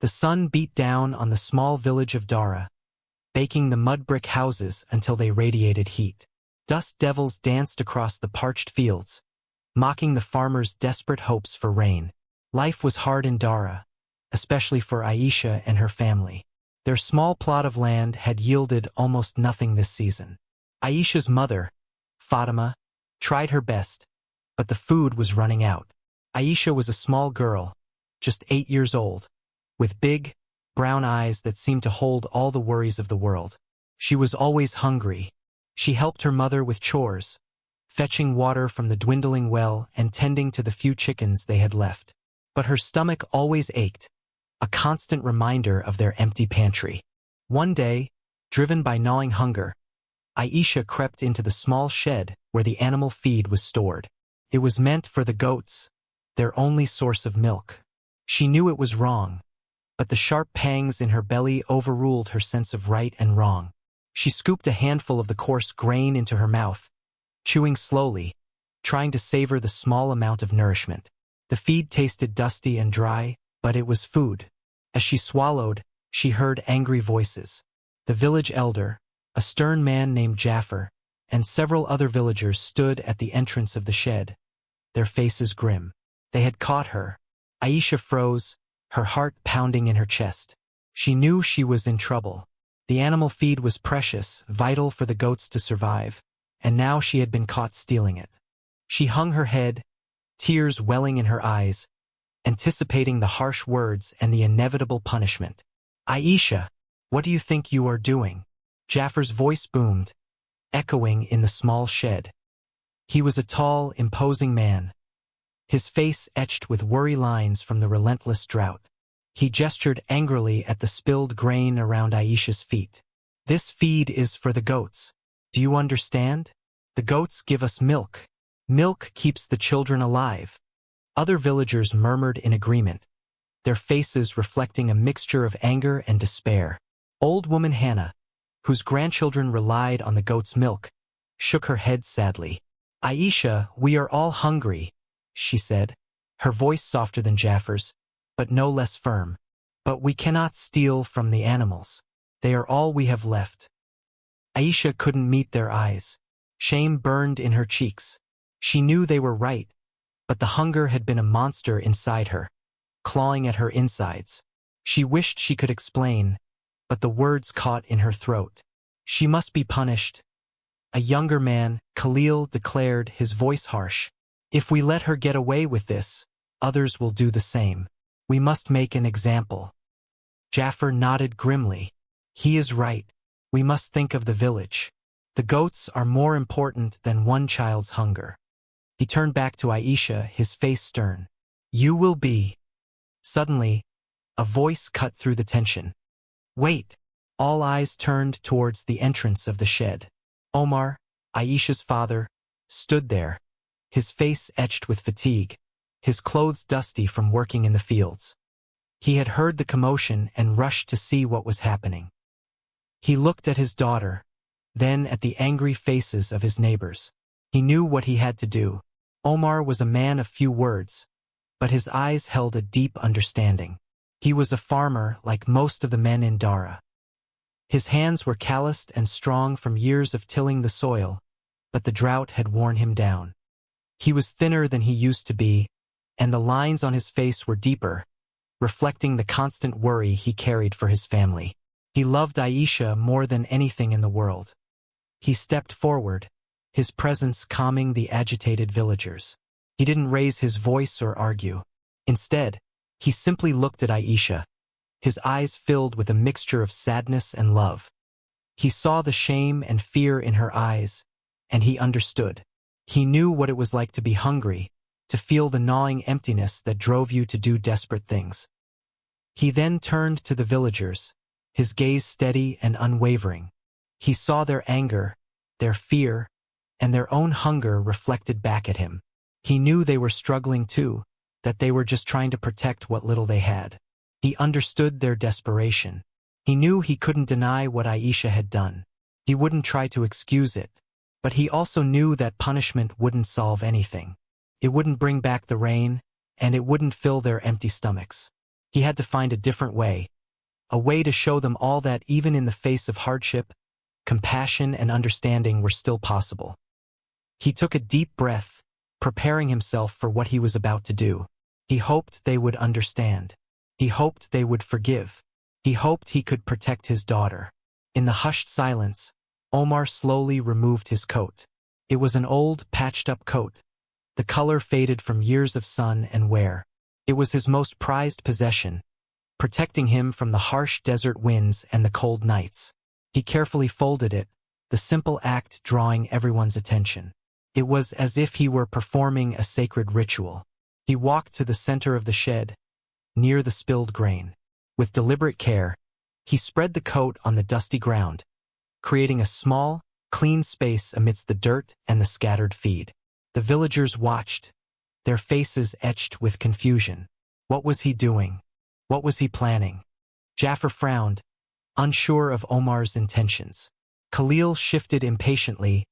The sun beat down on the small village of Dara, baking the mud brick houses until they radiated heat. Dust devils danced across the parched fields, mocking the farmers' desperate hopes for rain. Life was hard in Dara, especially for Aisha and her family. Their small plot of land had yielded almost nothing this season. Aisha's mother, Fatima, tried her best, but the food was running out. Aisha was a small girl, just 8 years old, with big, brown eyes that seemed to hold all the worries of the world. She was always hungry. She helped her mother with chores, fetching water from the dwindling well and tending to the few chickens they had left. But her stomach always ached, a constant reminder of their empty pantry. One day, driven by gnawing hunger, Aisha crept into the small shed where the animal feed was stored. It was meant for the goats, their only source of milk. She knew it was wrong, but the sharp pangs in her belly overruled her sense of right and wrong. She scooped a handful of the coarse grain into her mouth, chewing slowly, trying to savor the small amount of nourishment. The feed tasted dusty and dry, but it was food. As she swallowed, she heard angry voices. The village elder, a stern man named Jaffer, and several other villagers stood at the entrance of the shed, their faces grim. They had caught her. Aisha froze, her heart pounding in her chest. She knew she was in trouble. The animal feed was precious, vital for the goats to survive, and now she had been caught stealing it. She hung her head, tears welling in her eyes, anticipating the harsh words and the inevitable punishment. "Aisha, what do you think you are doing?" Jaffer's voice boomed, echoing in the small shed. He was a tall, imposing man, his face etched with worry lines from the relentless drought. He gestured angrily at the spilled grain around Aisha's feet. "This feed is for the goats. Do you understand? The goats give us milk. Milk keeps the children alive." Other villagers murmured in agreement, their faces reflecting a mixture of anger and despair. Old woman Hannah, whose grandchildren relied on the goat's milk, shook her head sadly. "Aisha, we are all hungry," she said, her voice softer than Jaffer's, but no less firm. "But we cannot steal from the animals. They are all we have left." Aisha couldn't meet their eyes. Shame burned in her cheeks. She knew they were right, but the hunger had been a monster inside her, clawing at her insides. She wished she could explain, but the words caught in her throat. "She must be punished." A younger man, Khalil, declared, his voice harsh. "If we let her get away with this, others will do the same. We must make an example." Jaffer nodded grimly. "He is right. We must think of the village. The goats are more important than one child's hunger." He turned back to Aisha, his face stern. "You will be." Suddenly, a voice cut through the tension. "Wait!" All eyes turned towards the entrance of the shed. Omar, Aisha's father, stood there, his face etched with fatigue, his clothes dusty from working in the fields. He had heard the commotion and rushed to see what was happening. He looked at his daughter, then at the angry faces of his neighbors. He knew what he had to do. Omar was a man of few words, but his eyes held a deep understanding. He was a farmer like most of the men in Dara. His hands were calloused and strong from years of tilling the soil, but the drought had worn him down. He was thinner than he used to be, and the lines on his face were deeper, reflecting the constant worry he carried for his family. He loved Aisha more than anything in the world. He stepped forward, his presence calming the agitated villagers. He didn't raise his voice or argue. Instead, he simply looked at Aisha, his eyes filled with a mixture of sadness and love. He saw the shame and fear in her eyes, and he understood. He knew what it was like to be hungry, to feel the gnawing emptiness that drove you to do desperate things. He then turned to the villagers, his gaze steady and unwavering. He saw their anger, their fear, and their own hunger reflected back at him. He knew they were struggling too, that they were just trying to protect what little they had. He understood their desperation. He knew he couldn't deny what Aisha had done. He wouldn't try to excuse it, but he also knew that punishment wouldn't solve anything. It wouldn't bring back the rain, and it wouldn't fill their empty stomachs. He had to find a different way, a way to show them all that even in the face of hardship, compassion and understanding were still possible. He took a deep breath, preparing himself for what he was about to do. He hoped they would understand. He hoped they would forgive. He hoped he could protect his daughter. In the hushed silence, Omar slowly removed his coat. It was an old, patched-up coat, the color faded from years of sun and wear. It was his most prized possession, protecting him from the harsh desert winds and the cold nights. He carefully folded it, the simple act drawing everyone's attention. It was as if he were performing a sacred ritual. He walked to the center of the shed, near the spilled grain. With deliberate care, he spread the coat on the dusty ground, creating a small, clean space amidst the dirt and the scattered feed. The villagers watched, their faces etched with confusion. What was he doing? What was he planning? Jafar frowned, unsure of Omar's intentions. Khalil shifted impatiently,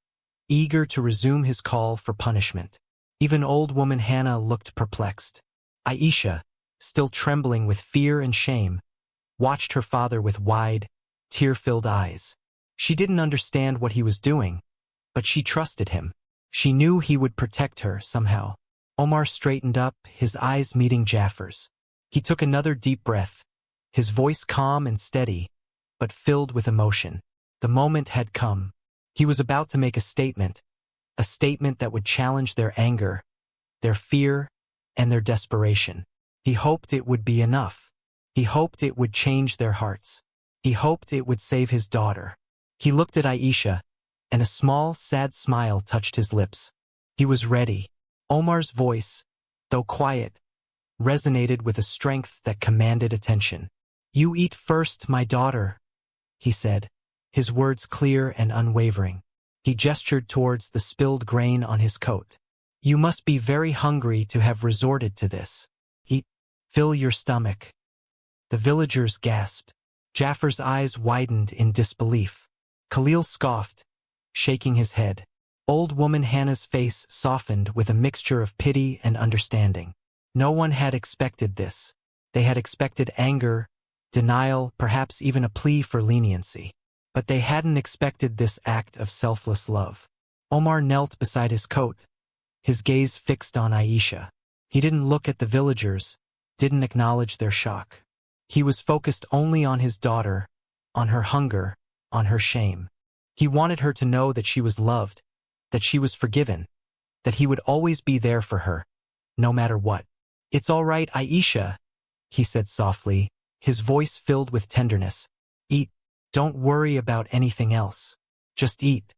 eager to resume his call for punishment. Even old woman Hannah looked perplexed. Aisha, still trembling with fear and shame, watched her father with wide, tear-filled eyes. She didn't understand what he was doing, but she trusted him. She knew he would protect her somehow. Omar straightened up, his eyes meeting Jafar's. He took another deep breath, his voice calm and steady, but filled with emotion. The moment had come. He was about to make a statement that would challenge their anger, their fear, and their desperation. He hoped it would be enough. He hoped it would change their hearts. He hoped it would save his daughter. He looked at Aisha, and a small, sad smile touched his lips. He was ready. Omar's voice, though quiet, resonated with a strength that commanded attention. "You eat first, my daughter," he said, his words clear and unwavering. He gestured towards the spilled grain on his coat. "You must be very hungry to have resorted to this. Eat. Fill your stomach." The villagers gasped. Jafar's eyes widened in disbelief. Khalil scoffed, shaking his head. Old woman Hannah's face softened with a mixture of pity and understanding. No one had expected this. They had expected anger, denial, perhaps even a plea for leniency. But they hadn't expected this act of selfless love. Omar knelt beside his coat, his gaze fixed on Aisha. He didn't look at the villagers, didn't acknowledge their shock. He was focused only on his daughter, on her hunger, on her shame. He wanted her to know that she was loved, that she was forgiven, that he would always be there for her, no matter what. "It's all right, Aisha," he said softly, his voice filled with tenderness. "Eat. Don't worry about anything else. Just eat."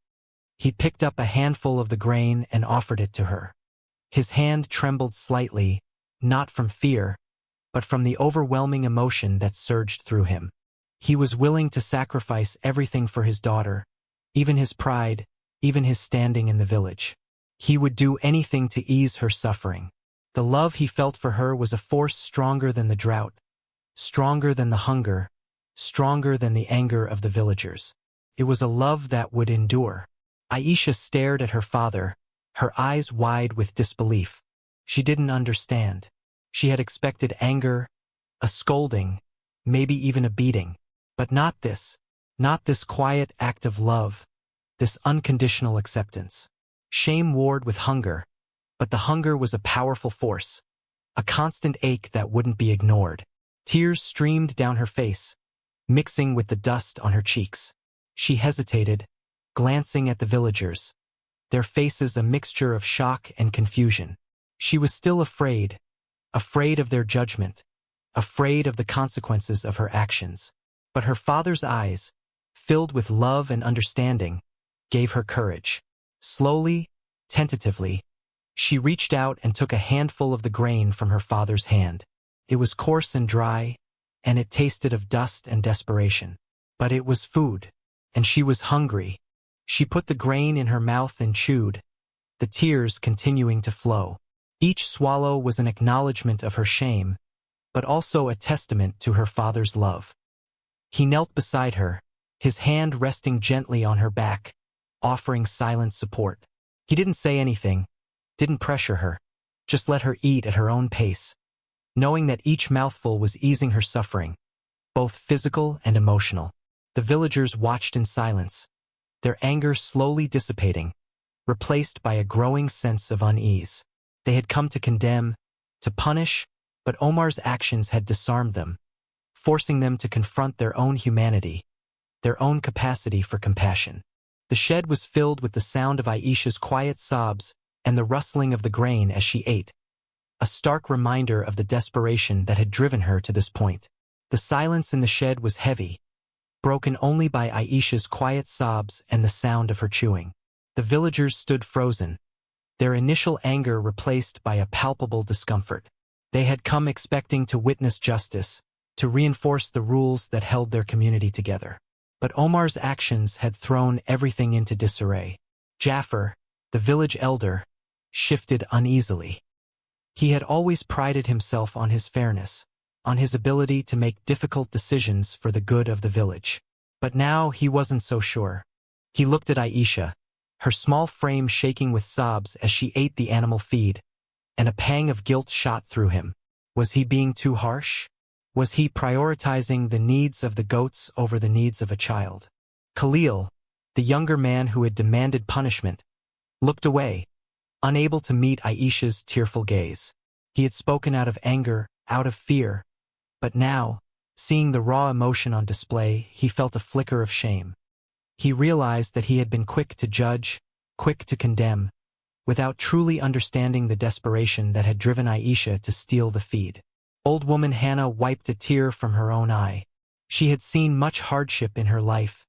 He picked up a handful of the grain and offered it to her. His hand trembled slightly, not from fear, but from the overwhelming emotion that surged through him. He was willing to sacrifice everything for his daughter, even his pride, even his standing in the village. He would do anything to ease her suffering. The love he felt for her was a force stronger than the drought, stronger than the hunger, stronger than the anger of the villagers. It was a love that would endure. Aisha stared at her father, her eyes wide with disbelief. She didn't understand. She had expected anger, a scolding, maybe even a beating. But not this quiet act of love, this unconditional acceptance. Shame warred with hunger, but the hunger was a powerful force, a constant ache that wouldn't be ignored. Tears streamed down her face, mixing with the dust on her cheeks. She hesitated, glancing at the villagers, their faces a mixture of shock and confusion. She was still afraid of their judgment, afraid of the consequences of her actions. But her father's eyes, filled with love and understanding, gave her courage. Slowly, tentatively, she reached out and took a handful of the grain from her father's hand. It was coarse and dry, and it tasted of dust and desperation. But it was food, and she was hungry. She put the grain in her mouth and chewed, the tears continuing to flow. Each swallow was an acknowledgement of her shame, but also a testament to her father's love. He knelt beside her, his hand resting gently on her back, offering silent support. He didn't say anything, didn't pressure her, just let her eat at her own pace. knowing that each mouthful was easing her suffering, both physical and emotional. The villagers watched in silence, their anger slowly dissipating, replaced by a growing sense of unease. They had come to condemn, to punish, but Omar's actions had disarmed them, forcing them to confront their own humanity, their own capacity for compassion. The shed was filled with the sound of Aisha's quiet sobs and the rustling of the grain as she ate, a stark reminder of the desperation that had driven her to this point. The silence in the shed was heavy, broken only by Aisha's quiet sobs and the sound of her chewing. The villagers stood frozen, their initial anger replaced by a palpable discomfort. They had come expecting to witness justice, to reinforce the rules that held their community together. But Omar's actions had thrown everything into disarray. Jaffer, the village elder, shifted uneasily. He had always prided himself on his fairness, on his ability to make difficult decisions for the good of the village. But now he wasn't so sure. He looked at Aisha, her small frame shaking with sobs as she ate the animal feed, and a pang of guilt shot through him. Was he being too harsh? Was he prioritizing the needs of the goats over the needs of a child? Khalil, the younger man who had demanded punishment, looked away, unable to meet Aisha's tearful gaze. He had spoken out of anger, out of fear, but now, seeing the raw emotion on display, he felt a flicker of shame. He realized that he had been quick to judge, quick to condemn, without truly understanding the desperation that had driven Aisha to steal the feed. Old woman Hannah wiped a tear from her own eye. She had seen much hardship in her life,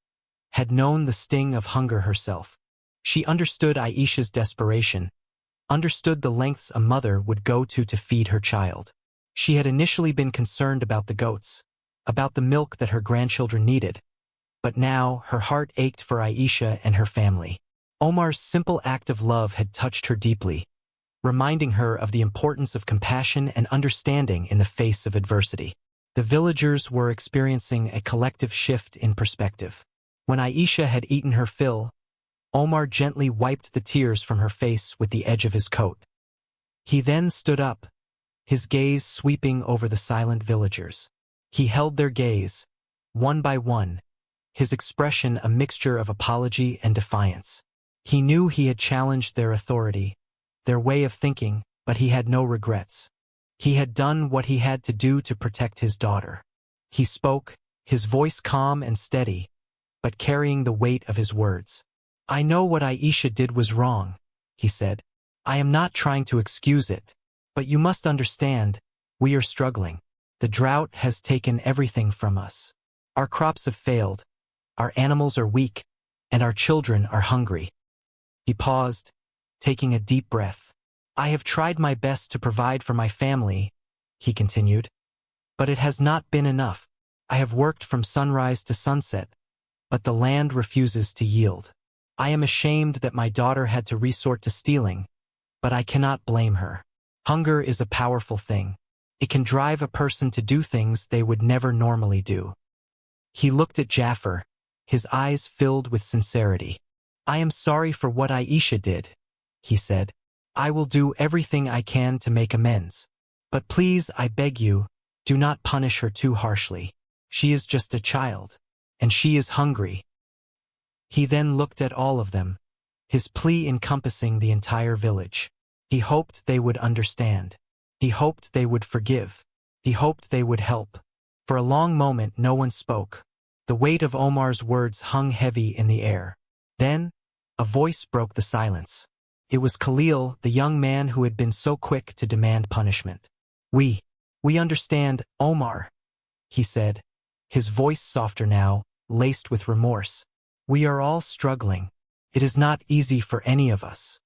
had known the sting of hunger herself. She understood Aisha's desperation, understood the lengths a mother would go to feed her child. She had initially been concerned about the goats, about the milk that her grandchildren needed, but now her heart ached for Aisha and her family. Omar's simple act of love had touched her deeply, reminding her of the importance of compassion and understanding in the face of adversity. The villagers were experiencing a collective shift in perspective. When Aisha had eaten her fill, Omar gently wiped the tears from her face with the edge of his coat. He then stood up, his gaze sweeping over the silent villagers. He held their gaze, one by one, his expression a mixture of apology and defiance. He knew he had challenged their authority, their way of thinking, but he had no regrets. He had done what he had to do to protect his daughter. He spoke, his voice calm and steady, but carrying the weight of his words. "I know what Aisha did was wrong," he said. "I am not trying to excuse it, but you must understand, we are struggling. The drought has taken everything from us. Our crops have failed, our animals are weak, and our children are hungry." He paused, taking a deep breath. "I have tried my best to provide for my family," he continued, "but it has not been enough. I have worked from sunrise to sunset, but the land refuses to yield. I am ashamed that my daughter had to resort to stealing, but I cannot blame her. Hunger is a powerful thing. It can drive a person to do things they would never normally do." He looked at Jaffer, his eyes filled with sincerity. "I am sorry for what Aisha did," he said. "I will do everything I can to make amends. But please, I beg you, do not punish her too harshly. She is just a child, and she is hungry." He then looked at all of them, his plea encompassing the entire village. He hoped they would understand. He hoped they would forgive. He hoped they would help. For a long moment no one spoke. The weight of Omar's words hung heavy in the air. Then, a voice broke the silence. It was Khalil, the young man who had been so quick to demand punishment. We understand, Omar," he said, his voice softer now, laced with remorse. "We are all struggling. It is not easy for any of us."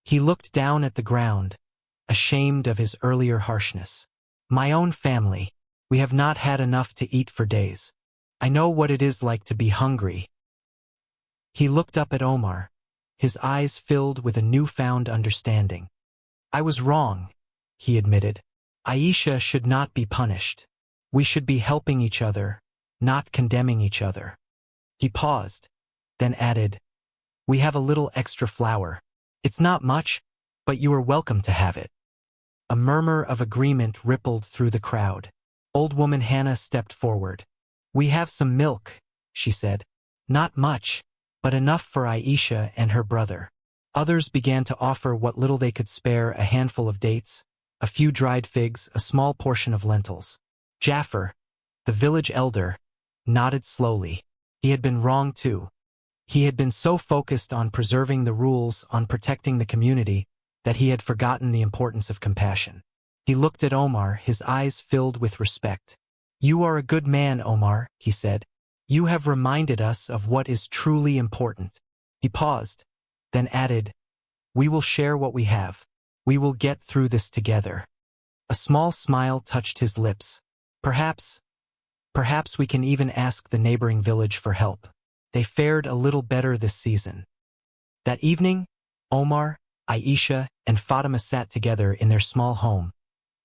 He looked down at the ground, ashamed of his earlier harshness. "My own family, we have not had enough to eat for days. I know what it is like to be hungry." He looked up at Omar, his eyes filled with a newfound understanding. "I was wrong," he admitted. "Aisha should not be punished. We should be helping each other, not condemning each other." He paused, then added, "We have a little extra flour. It's not much, but you are welcome to have it." A murmur of agreement rippled through the crowd. Old woman Hannah stepped forward. "We have some milk," she said. "Not much, but enough for Aisha and her brother." Others began to offer what little they could spare, a handful of dates, a few dried figs, a small portion of lentils. Jaffer, the village elder, nodded slowly. He had been wrong too. He had been so focused on preserving the rules, on protecting the community, that he had forgotten the importance of compassion. He looked at Omar, his eyes filled with respect. "You are a good man, Omar," he said. "You have reminded us of what is truly important." He paused, then added, "We will share what we have. We will get through this together." A small smile touched his lips. Perhaps we can even ask the neighboring village for help. They fared a little better this season. That evening, Omar, Aisha, and Fatima sat together in their small home,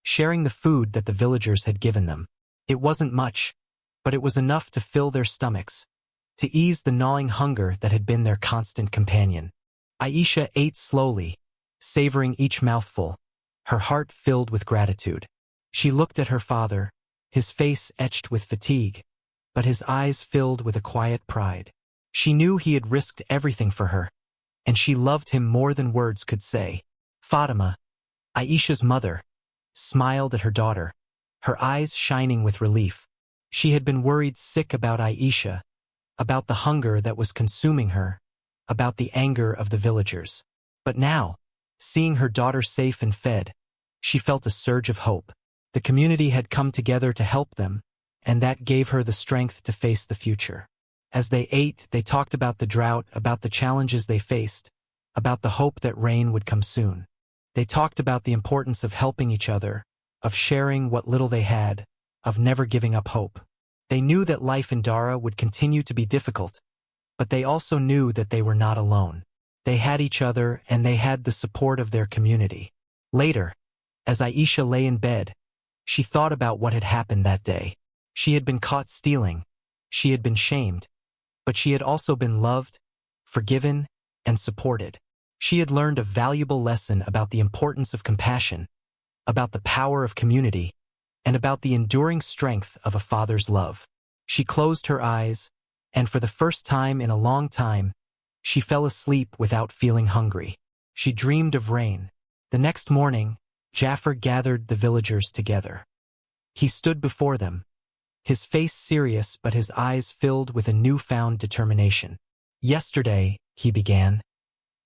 sharing the food that the villagers had given them. It wasn't much, but it was enough to fill their stomachs, to ease the gnawing hunger that had been their constant companion. Aisha ate slowly, savoring each mouthful, her heart filled with gratitude. She looked at her father, his face etched with fatigue, but his eyes filled with a quiet pride. She knew he had risked everything for her, and she loved him more than words could say. Fatima, Aisha's mother, smiled at her daughter, her eyes shining with relief. She had been worried sick about Aisha, about the hunger that was consuming her, about the anger of the villagers. But now, seeing her daughter safe and fed, she felt a surge of hope. The community had come together to help them, and that gave her the strength to face the future. As they ate, they talked about the drought, about the challenges they faced, about the hope that rain would come soon. They talked about the importance of helping each other, of sharing what little they had, of never giving up hope. They knew that life in Dara would continue to be difficult, but they also knew that they were not alone. They had each other, and they had the support of their community. Later, as Aisha lay in bed, she thought about what had happened that day. She had been caught stealing, she had been shamed, but she had also been loved, forgiven, and supported. She had learned a valuable lesson about the importance of compassion, about the power of community, and about the enduring strength of a father's love. She closed her eyes, and for the first time in a long time, she fell asleep without feeling hungry. She dreamed of rain. The next morning, Jaffer gathered the villagers together. He stood before them, his face serious but his eyes filled with a newfound determination. "Yesterday," he began,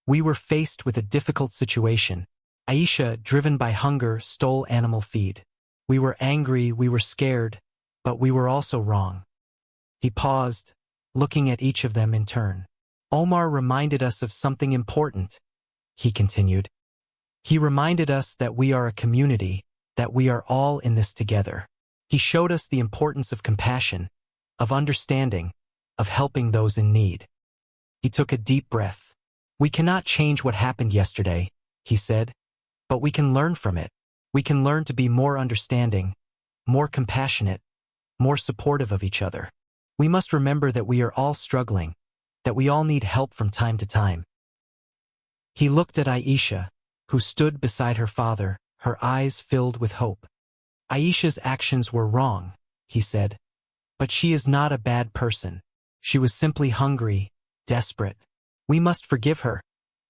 "we were faced with a difficult situation. Aisha, driven by hunger, stole animal feed. We were angry, we were scared, but we were also wrong." He paused, looking at each of them in turn. "Omar reminded us of something important," he continued. "He reminded us that we are a community, that we are all in this together. He showed us the importance of compassion, of understanding, of helping those in need." He took a deep breath. "We cannot change what happened yesterday," he said, "but we can learn from it. We can learn to be more understanding, more compassionate, more supportive of each other. We must remember that we are all struggling, that we all need help from time to time." He looked at Aisha, who stood beside her father, her eyes filled with hope. "Aisha's actions were wrong," he said, "but she is not a bad person. She was simply hungry, desperate. We must forgive her,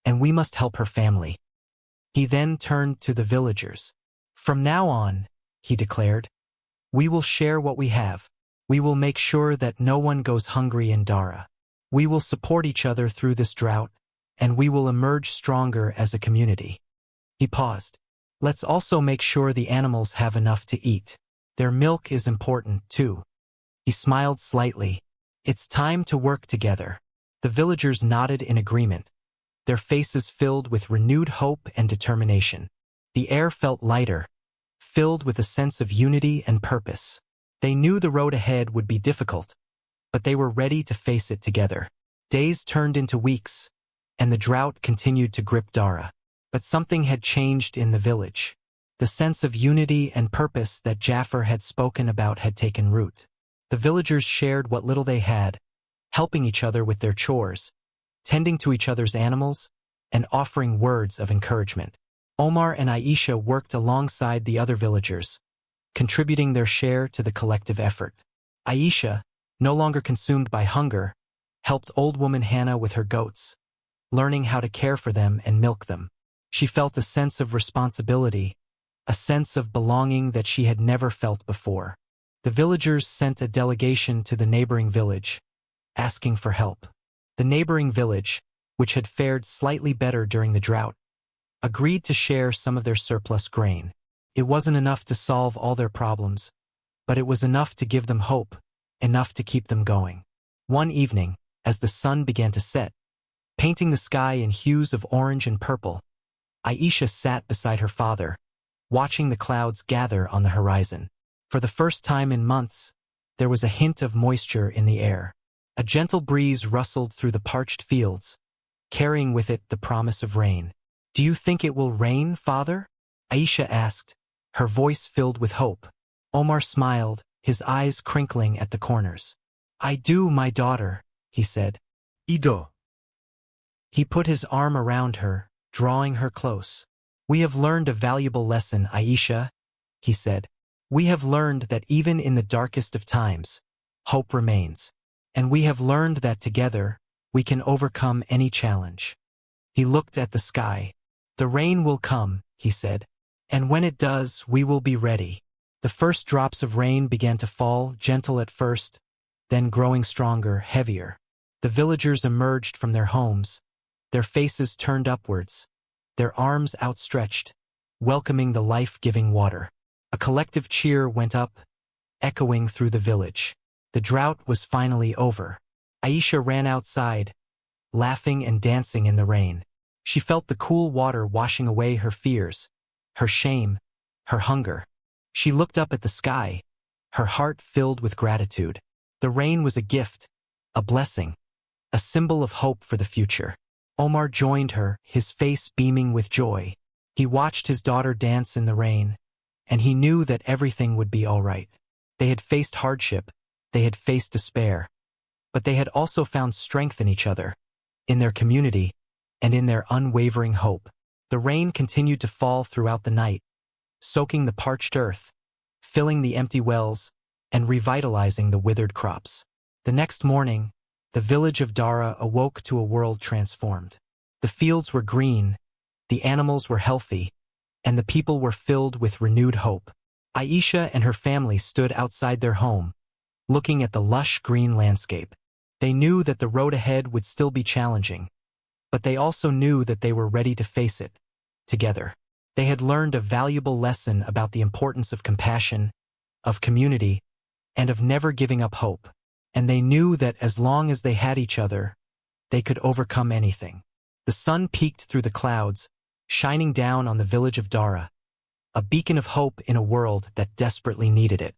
and we must help her family." He then turned to the villagers. "From now on," he declared, "we will share what we have. We will make sure that no one goes hungry in Dara. We will support each other through this drought, and we will emerge stronger as a community." He paused. "Let's also make sure the animals have enough to eat. Their milk is important, too." He smiled slightly. "It's time to work together." The villagers nodded in agreement, their faces filled with renewed hope and determination. The air felt lighter, filled with a sense of unity and purpose. They knew the road ahead would be difficult, but they were ready to face it together. Days turned into weeks, and the drought continued to grip Dara. But something had changed in the village. The sense of unity and purpose that Jaffer had spoken about had taken root. The villagers shared what little they had, helping each other with their chores, tending to each other's animals, and offering words of encouragement. Omar and Aisha worked alongside the other villagers, contributing their share to the collective effort. Aisha, no longer consumed by hunger, helped old woman Hannah with her goats, learning how to care for them and milk them. She felt a sense of responsibility, a sense of belonging that she had never felt before. The villagers sent a delegation to the neighboring village, asking for help. The neighboring village, which had fared slightly better during the drought, agreed to share some of their surplus grain. It wasn't enough to solve all their problems, but it was enough to give them hope, enough to keep them going. One evening, as the sun began to set, painting the sky in hues of orange and purple, Aisha sat beside her father, watching the clouds gather on the horizon. For the first time in months, there was a hint of moisture in the air. A gentle breeze rustled through the parched fields, carrying with it the promise of rain. "Do you think it will rain, father?" Aisha asked, her voice filled with hope. Omar smiled, his eyes crinkling at the corners. "I do, my daughter," he said. "Ido." He put his arm around her, drawing her close. "We have learned a valuable lesson, Aisha," he said. "We have learned that even in the darkest of times, hope remains. And we have learned that together, we can overcome any challenge." He looked at the sky. "The rain will come," he said. "And when it does, we will be ready." The first drops of rain began to fall, gentle at first, then growing stronger, heavier. The villagers emerged from their homes, their faces turned upwards, their arms outstretched, welcoming the life-giving water. A collective cheer went up, echoing through the village. The drought was finally over. Aisha ran outside, laughing and dancing in the rain. She felt the cool water washing away her fears, her shame, her hunger. She looked up at the sky, her heart filled with gratitude. The rain was a gift, a blessing, a symbol of hope for the future. Omar joined her, his face beaming with joy. He watched his daughter dance in the rain, and he knew that everything would be all right. They had faced hardship, they had faced despair, but they had also found strength in each other, in their community, and in their unwavering hope. The rain continued to fall throughout the night, soaking the parched earth, filling the empty wells, and revitalizing the withered crops. The next morning, the village of Dara awoke to a world transformed. The fields were green, the animals were healthy, and the people were filled with renewed hope. Aisha and her family stood outside their home, looking at the lush green landscape. They knew that the road ahead would still be challenging, but they also knew that they were ready to face it, together. They had learned a valuable lesson about the importance of compassion, of community, and of never giving up hope. And they knew that as long as they had each other, they could overcome anything. The sun peeked through the clouds, shining down on the village of Dara, a beacon of hope in a world that desperately needed it.